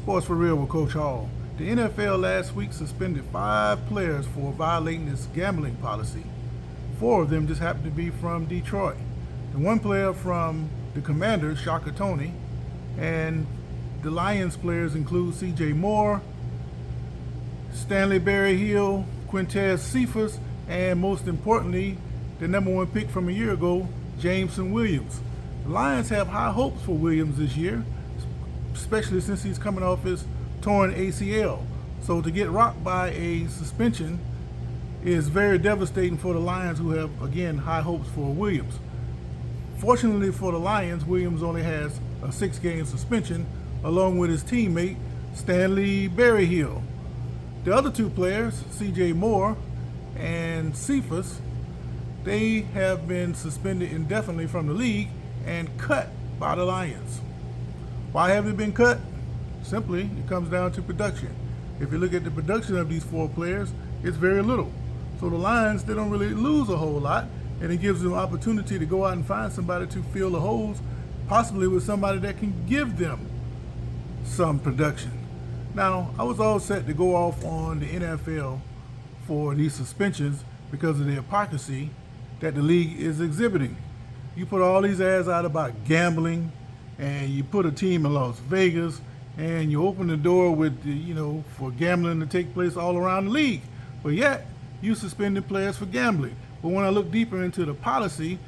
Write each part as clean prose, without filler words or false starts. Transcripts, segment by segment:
Sports for Real with Coach Hall. The NFL last week suspended 5 players for violating its gambling policy. 4 of them just happened to be from Detroit. The one player from the Commanders, Shaka Toney, and the Lions players include C.J. Moore, Stanley Berryhill, Quintez Cephas, and most importantly, the #1 pick from a year ago, Jameson Williams. The Lions have high hopes for Williams this year, especially since he's coming off his torn ACL. So to get rocked by a suspension is very devastating for the Lions, who have, again, high hopes for Williams. Fortunately for the Lions, Williams only has a 6-game suspension, along with his teammate, Stanley Berryhill. The other 2 players, C.J. Moore and Cephas, they have been suspended indefinitely from the league and cut by the Lions. Why have they been cut? Simply, it comes down to production. If you look at the production of these 4 players, it's very little. So the Lions, they don't really lose a whole lot, and it gives them an opportunity to go out and find somebody to fill the holes, possibly with somebody that can give them some production. Now, I was all set to go off on the NFL for these suspensions because of the hypocrisy that the league is exhibiting. You put all these ads out about gambling, and you put a team in Las Vegas, and you open the door with, for gambling to take place all around the league. But yet, you suspended players for gambling. But when I look deeper into the policy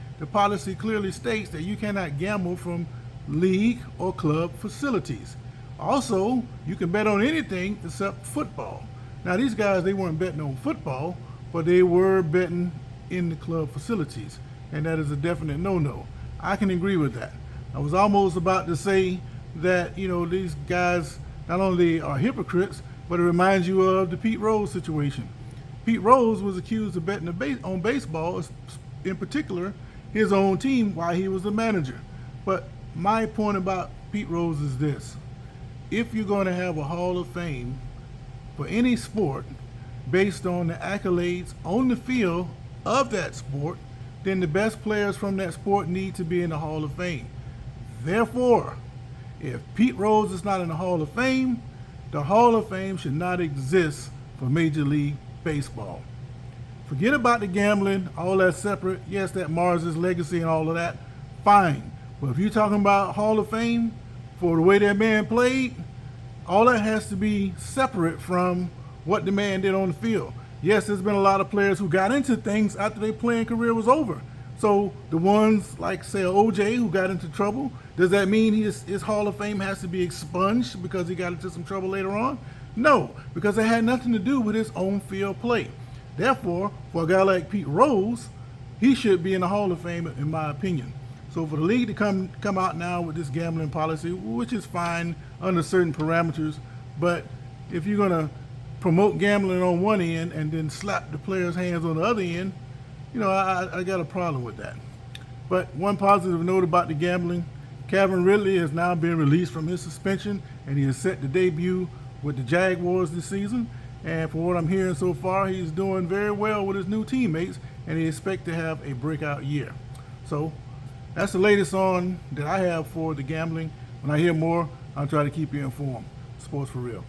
clearly states that you cannot gamble from league or club facilities. Also, you can bet on anything except football. Now, these guys, they weren't betting on football, but they were betting in the club facilities, and that is a definite no-no. I can agree with that. I was almost about to say that, these guys not only are hypocrites, but it reminds you of the Pete Rose situation. Pete Rose was accused of betting on baseball, in particular his own team, while he was the manager. But my point about Pete Rose is this: if you're going to have a Hall of Fame for any sport based on the accolades on the field of that sport, then the best players from that sport need to be in the Hall of Fame. Therefore, if Pete Rose is not in the Hall of Fame, the Hall of Fame should not exist for Major League Baseball. Forget about the gambling, all that's separate. Yes, that mars his legacy and all of that, fine. But if you're talking about Hall of Fame for the way that man played, all that has to be separate from what the man did on the field. Yes, there's been a lot of players who got into things after their playing career was over. So the ones like, say, OJ, who got into trouble, does that mean his Hall of Fame has to be expunged because he got into some trouble later on? No, because it had nothing to do with his own field play. Therefore, for a guy like Pete Rose, he should be in the Hall of Fame, in my opinion. So for the league to come out now with this gambling policy, which is fine under certain parameters, but if you're going to promote gambling on one end and then slap the players' hands on the other end, I got a problem with that. But one positive note about the gambling, Calvin Ridley has now been released from his suspension, and he is set to debut with the Jaguars this season. And for what I'm hearing so far, he's doing very well with his new teammates, and he expects to have a breakout year. So that's the latest on that I have for the gambling. When I hear more, I'll try to keep you informed. Sports for Real.